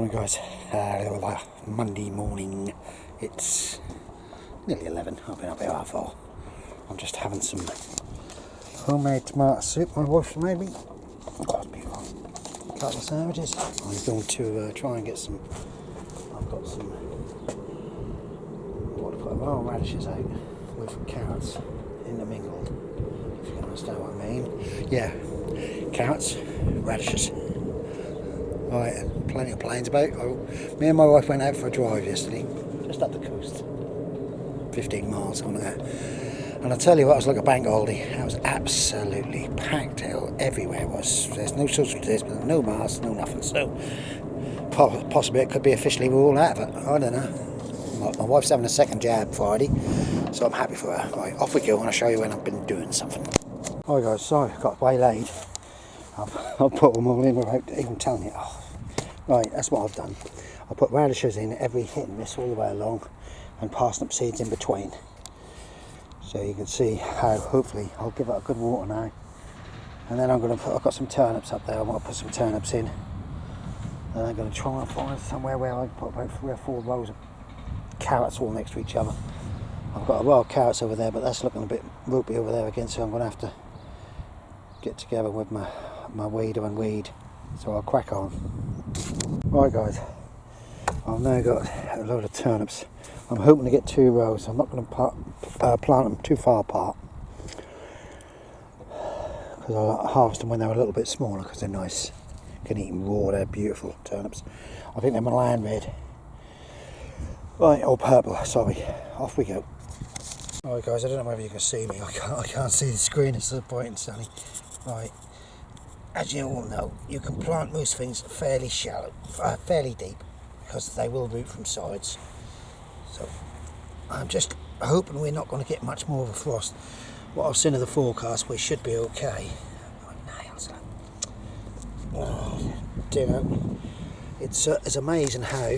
Morning guys, Monday morning, it's nearly 11, I've been up here half 4. I'm just having some homemade tomato soup my wife made me. Oh, it's beautiful. A couple of sandwiches. I'm going to try and get some, I've got some, radishes out with carrots intermingled, if you can understand what I mean. Yeah, carrots, radishes. Right, plenty of planes about. Me and my wife went out for a drive yesterday, just up the coast, 15 miles on that. And I tell you what, it was like a bank holiday. It was absolutely packed out everywhere. There's no social distance, no masks, no nothing. So possibly it could be officially we're all out of it. I don't know. My wife's having a second jab Friday, so I'm happy for her. Right, off we go, and I'll show you when I've been doing something. Hi guys, sorry, got waylaid. I'll put them all in without even telling you. Oh. Right, that's what I've done. I put radishes in every hit and miss all the way along, and parsnip seeds in between. So you can see how, hopefully, I'll give it a good water now. And then I've got some turnips up there. I want to put some turnips in. And I'm going to try and find somewhere where I can put about 3 or 4 rows of carrots all next to each other. I've got a row of carrots over there, but that's looking a bit ropey over there again, so I'm going to have to get together with my weeder and weed. So I'll crack on. Right guys, I've now got a load of turnips. I'm hoping to get 2 rows. I'm not going to plant them too far apart, because I'll harvest them when they're a little bit smaller, because they're nice. You can eat them raw, they're beautiful turnips. I think they're Milan red. Right, or purple, sorry. Off we go. Alright guys, I don't know whether you can see me. I can't see the screen, it's so bright and sunny. Right. As you all know, you can plant most things fairly shallow, fairly deep, because they will root from sides. So I'm just hoping we're not going to get much more of a frost. What I've seen of the forecast, we should be okay. My nails. Oh, you know, it's amazing how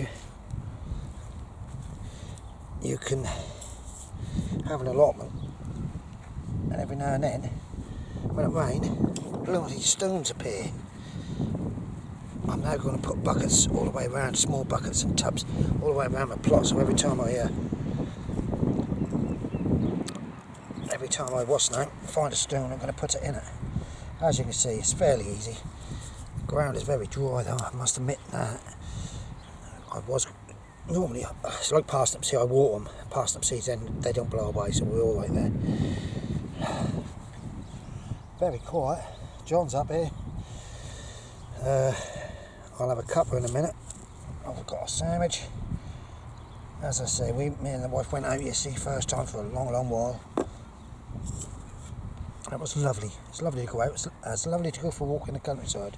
you can have an allotment, and every now and then, when it rains, bloody stones appear. I'm now going to put buckets all the way around, small buckets and tubs all the way around my plot, so every time I find a stone, I'm going to put it in it. As you can see, it's fairly easy. The ground is very dry though, I must admit that. Normally, it's like parsnips here, I water them. Parsnip seeds, then they don't blow away, so we're all right there. Very quiet. John's up here. I'll have a cuppa in a minute. I've got a sandwich. As I say, me and the wife went out yesterday, first time for a long while. It was lovely. It's lovely to go out. It's lovely to go for a walk in the countryside.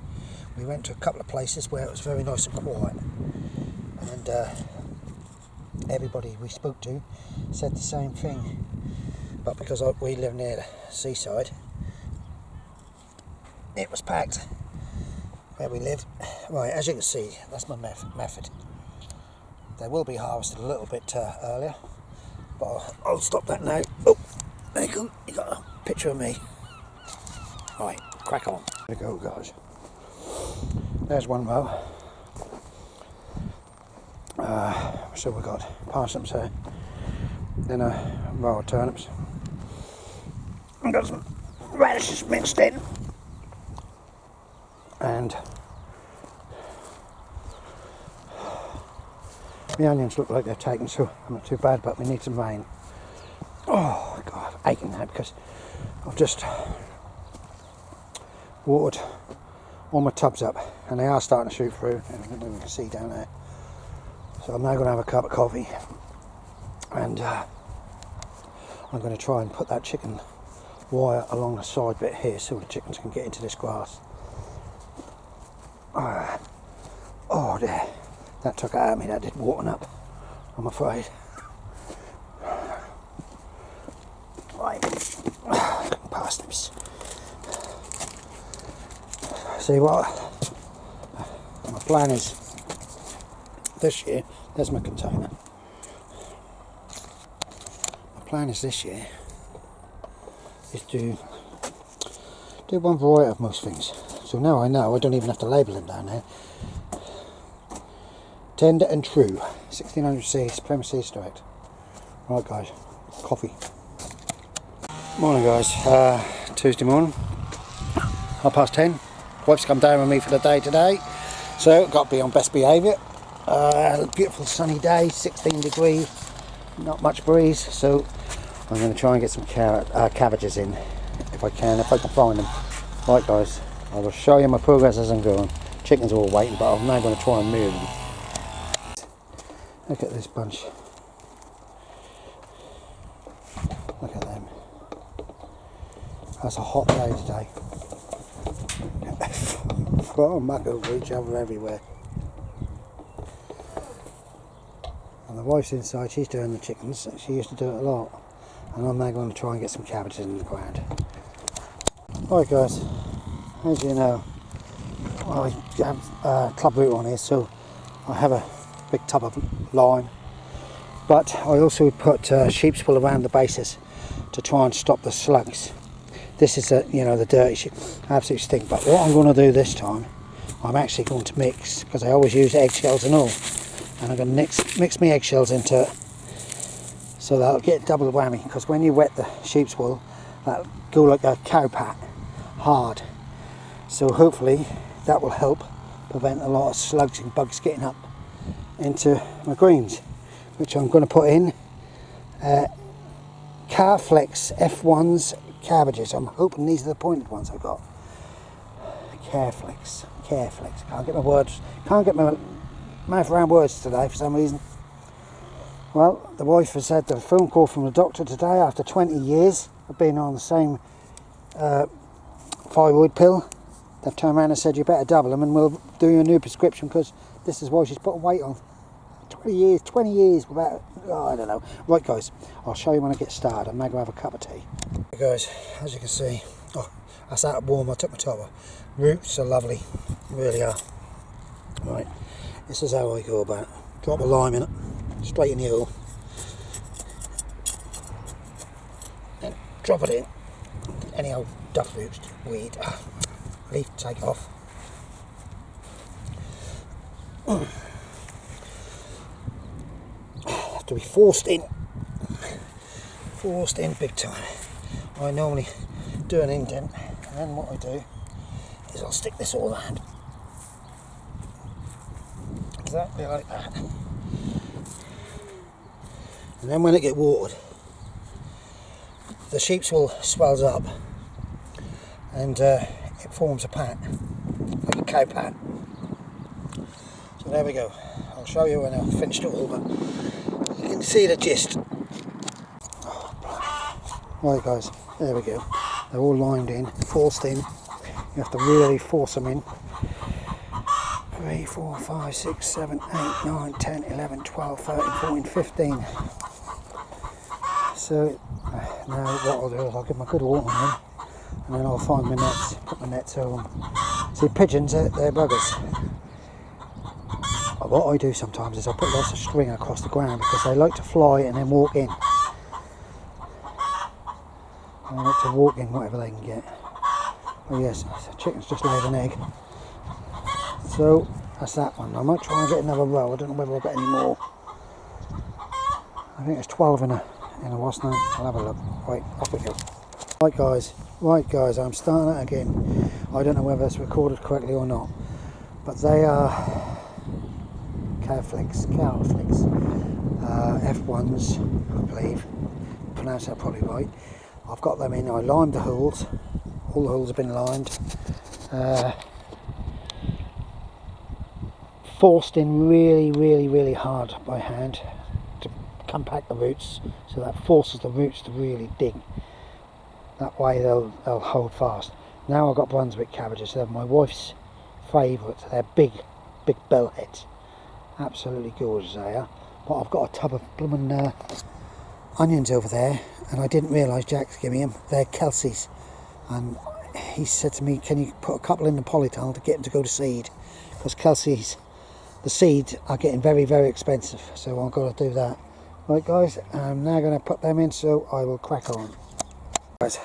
We went to a couple of places where it was very nice and quiet. And everybody we spoke to said the same thing. But because we live near the seaside, it was packed where we live. Right, as you can see, that's my method. They will be harvested a little bit earlier, but I'll stop that now. Oh, there you go, you got a picture of me. Right, crack on. There we go guys. There's one row. So we've got parsnips here, then a row of turnips. I've got some radishes mixed in. And the onions look like they're taken, so not too bad, but we need some rain. Oh God, I'm aching now because I've just watered all my tubs up, and they are starting to shoot through, and we can see down there. So I'm now going to have a cup of coffee, and I'm going to try and put that chicken wire along the side bit here so the chickens can get into this grass. Oh there, that took it out of me, that did water up, I'm afraid. Right, parsnips. See what, my plan is this year, there's my container. My plan is this year is to do one variety of most things. So now I know I don't even have to label them down there. Tender and true. 1600C, Premier Seeds Direct. Right guys, coffee. Morning guys, Tuesday morning, 10:30. Wife's come down with me for the day today, so got to be on best behaviour. Beautiful sunny day, 16 degrees, not much breeze, so I'm going to try and get some cabbages in if I can find them. Right guys, I will show you my progress as I'm going. Chickens are all waiting, but I'm now going to try and move them. Look at this bunch. Look at them. That's a hot day today. Oh, muck over each other everywhere. And the wife's inside, she's doing the chickens. She used to do it a lot. And I'm now going to try and get some cabbages in the ground. Alright guys, as you know, I have club root on here, so I have a big tub of lime. But I also put sheep's wool around the bases to try and stop the slugs. This is the dirty shit, absolutely stink. But what I'm going to do this time, I'm actually going to mix, because I always use eggshells and all, and I'm going to mix my eggshells into it, so that'll get double whammy. Because when you wet the sheep's wool, that'll go like a cow pat, hard. So hopefully that will help prevent a lot of slugs and bugs getting up into my greens, which I'm going to put in Carflex F1's cabbages. I'm hoping these are the pointed ones I've got. Careflex. Can't get my mouth around words today for some reason. Well, the wife has had the phone call from the doctor today after 20 years of being on the same thyroid pill. They've turned around and said you better double them and we'll do you a new prescription, because this is why she's putting weight on. 20 years without, I don't know. Right guys, I'll show you when I get started. I'm now going to have a cup of tea. Hey guys, as you can see, that's out of warm. I took my top off. Roots are lovely, really are. Right, this is how I go about it. Drop a lime in it, straight in the hole. Then drop it in. Any old duck roots, weed, leaf, take off. Have to be forced in big time. I normally do an indent, and then what I do is I'll stick this all around, exactly like that, and then when it gets watered, the sheep's wool swells up and it forms a pat, like a cow pat. So there we go. I'll show you when I've finished it all, but you can see the gist. Right guys, there we go. They're all lined in, forced in. You have to really force them in. 3, 4, 5, 6, 7, 8, 9, 10, 11, 12, 13, 14, 15. So now what I'll do is I'll give them a good water in, and then I'll find my nets, put my nets over them. See, pigeons, they're buggers. What I do sometimes is I put lots of string across the ground, because they like to fly and then walk in. They like to walk in whatever they can get. Oh yes, the chicken's just laid an egg. So that's that one. I might try and get another row. I don't know whether I've got any more. I think there's 12 in a wasp now. I'll have a look. Right, off we go. Right guys, I'm starting it again. I don't know whether it's recorded correctly or not, but they are Carflex F1s, I believe. Pronounce that probably right. I've got them in. I limed the holes. All the holes have been limed. Forced in really hard by hand to compact the roots, so that forces the roots to really dig. That way they'll hold fast. Now I've got Brunswick cabbages. They're my wife's favourite. They're big bell heads. Absolutely gorgeous they are. But I've got a tub of blooming onions over there, and I didn't realise Jack's giving them. They're Kelsey's, and he said to me, can you put a couple in the polytunnel to get them to go to seed, because Kelsey's, the seeds are getting very expensive, so I've got to do that. Right guys, I'm now going to put them in, so I will crack on. Right,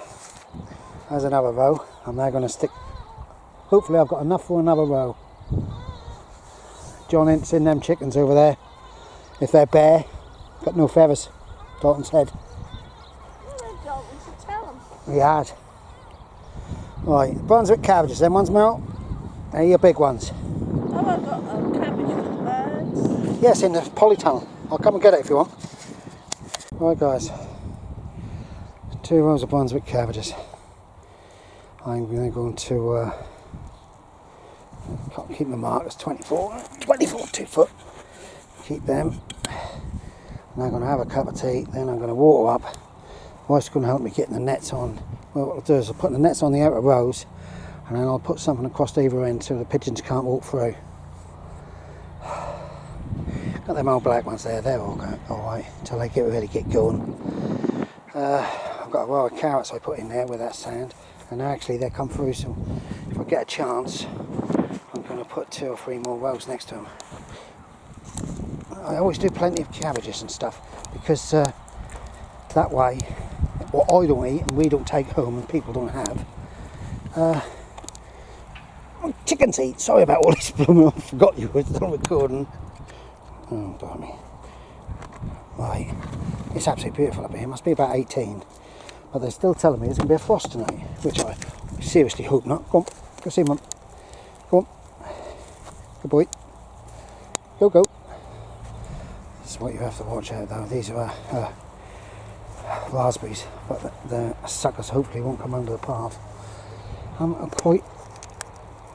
there's another row. I'm now going to stick, hopefully I've got enough for another row. John ain't seen them chickens over there. If they're bare, got no feathers. Dalton said. Oh, Dalton should tell them. He had. Right, Brunswick cabbages, them ones, Mel. They're your big ones. Oh, I've got a cabbage for the birds. Yes, in the polytunnel. I'll come and get it if you want. Right, guys. 2 rows of Brunswick cabbages. I'm going to can't keep the markers 24 2 foot. Keep them. And I'm going to have a cup of tea. Then I'm going to water up. Wife's going to help me getting the nets on. Well, what I'll do is I'll put the nets on the outer rows, and then I'll put something across either end so the pigeons can't walk through. Got them old black ones there. They're all going alright until they really get going. I've got a row of carrots I put in there with that sand, and actually they come through, so if I get a chance I'm going to put 2 or 3 more rows next to them. I always do plenty of cabbages and stuff because that way what I don't eat and we don't take home and people don't have, chickens eat. Sorry about all this blooming, I forgot you were still recording. Oh blimey. Right, it's absolutely beautiful up here. It must be about 18, but they're still telling me there's going to be a frost tonight, which I seriously hope not. Go on, go see Mum. Go on. Good boy. Go. This is what you have to watch out though. These are raspberries, but the suckers hopefully won't come under the path. I'm quite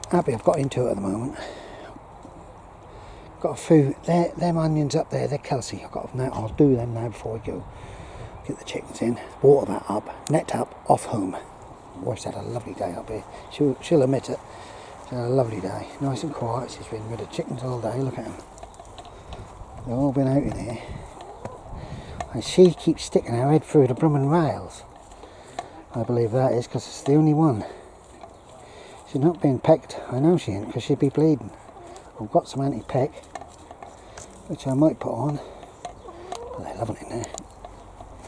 happy I've got into it at the moment. Got a few, them onions up there, they're Kelsey. I'll do them now before I go. Get the chickens in, water that up, net up, off home. Wife's had a lovely day up here. She'll admit it. She's had a lovely day. Nice and quiet. She's been with the chickens all day. Look at them. They've all been out in here. And she keeps sticking her head through the blooming rails. I believe that is because it's the only one. She's not being pecked. I know she ain't, because she'd be bleeding. I've got some anti-peck, which I might put on. But they're loving it there.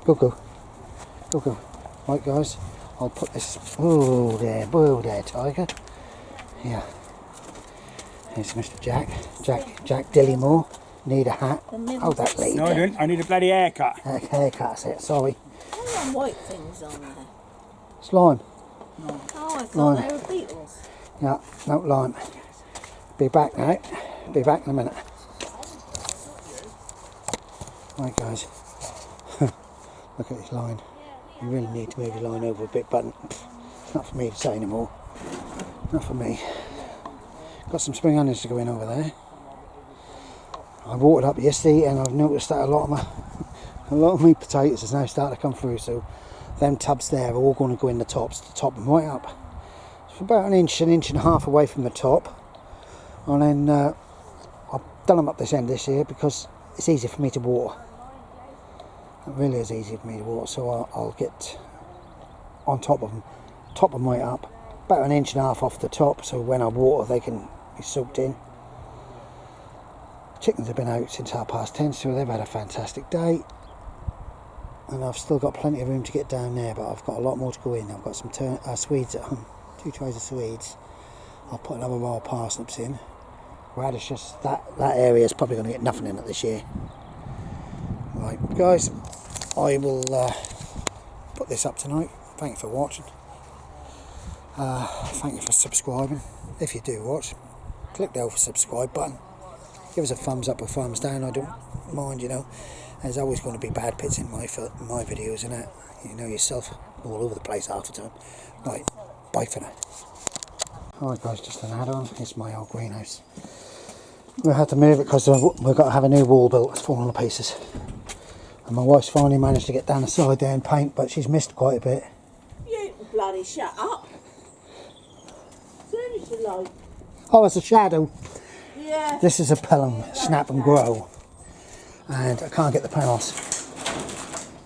Go. Right, guys, I'll put this. Whoa there, tiger. Yeah. Here's Mr. Jack Dillymore. Need a hat. Oh, that lady. No, I don't. I need a bloody haircut. Haircut's it. Sorry. There's some white things on there. Slime. No. Oh, I thought Lime. they were beetles. Yeah, no lime. Be back now. Be back in a minute. Right, guys. Look at this line. You really need to move your line over a bit, but it's not for me to say anymore. Not for me. Got some spring onions to go in over there. I watered up yesterday, and I've noticed that a lot of my potatoes is now starting to come through. So, them tubs there are all going to go in the tops, to top them right up. So about an inch and a half away from the top, and then I've done them up this end this year because it's easy for me to water. It really is easy for me to water, so I'll get on top of them, top them right up, about an inch and a half off the top, so when I water they can be soaked in. Chickens have been out since 10:30, so they've had a fantastic day, and I've still got plenty of room to get down there, but I've got a lot more to go in. I've got some Swedes at home, 2 trays of Swedes. I'll put another row of parsnips in. Radishes, that area is probably going to get nothing in it this year. Right, guys, I will put this up tonight. Thank you for watching. Thank you for subscribing. If you do watch, click the subscribe button. Give us a thumbs up or thumbs down. I don't mind, you know. There's always going to be bad bits in my videos and that. You know yourself, all over the place half the time. Right, bye for now. Alright guys, just an add-on. It's my old greenhouse. We had to move it because we've got to have a new wall built. It's falling to pieces. And my wife's finally managed to get down the side there and paint, but she's missed quite a bit. You bloody shut up. Seriously, like. Oh, it's a shadow. Yeah. This is a Pelham Snap and Grow, and I can't get the panels.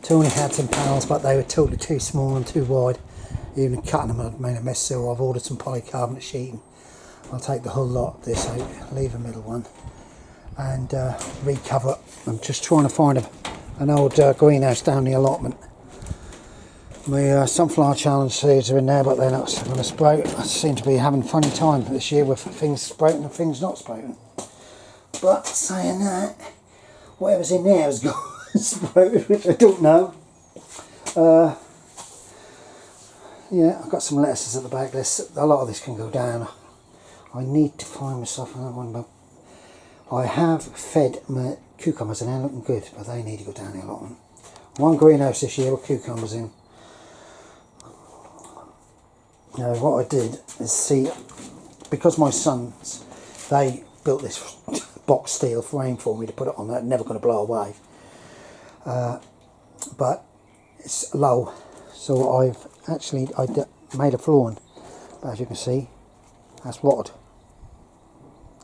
Tony had some panels, but they were totally too small and too wide. Even cutting them had made a mess, so I've ordered some polycarbonate sheeting. I'll take the whole lot of this out, leave a middle one, and recover it. I'm just trying to find an old greenhouse down the allotment. My sunflower challenge seeds are in there, but they're not going to sprout. I seem to be having a funny time this year with things sprouting and things not sprouting. But saying that, whatever's in there has got sprouted, which I don't know. Yeah, I've got some lettuces at the back. A lot of this can go down. I need to find myself another one, but I have fed my cucumbers and they're looking good, but they need to go down the allotment. One greenhouse this year with cucumbers in. Now what I did is see, because my sons, they built this box steel frame for me to put it on, that's never going to blow away. But it's low, so I made a flooring, but as you can see, that's rotted,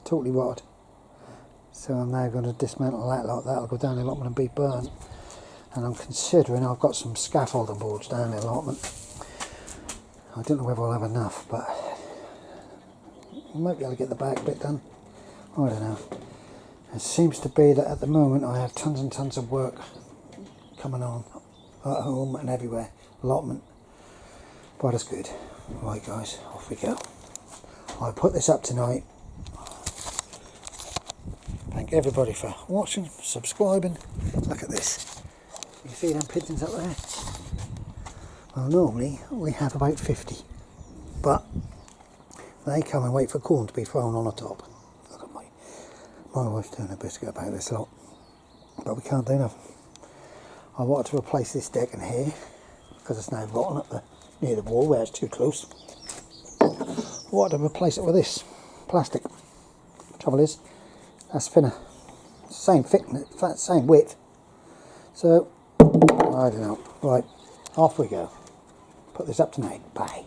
totally rotted. So I'm now going to dismantle that lot. That'll go down the allotment and be burnt. And I'm considering, I've got some scaffolding boards down the allotment. I don't know whether I'll have enough, but I might be able to get the back bit done. I don't know. It seems to be that at the moment I have tons and tons of work coming on at home and everywhere. Allotment. But it's good. Right guys, off we go. I put this up tonight. Thank everybody for watching, subscribing. Look at this. You see them pigeons up there? Well, normally we have about 50, but they come and wait for corn to be thrown on the top. Look at my wife's doing her biscuit about this lot, but we can't do nothing. I wanted to replace this deck in here because it's now rotten up near the wall where it's too close. I wanted to replace it with this plastic. Trouble is, that's thinner, same thickness, same width. So I don't know. Right, off we go. Put this up tonight. Bye.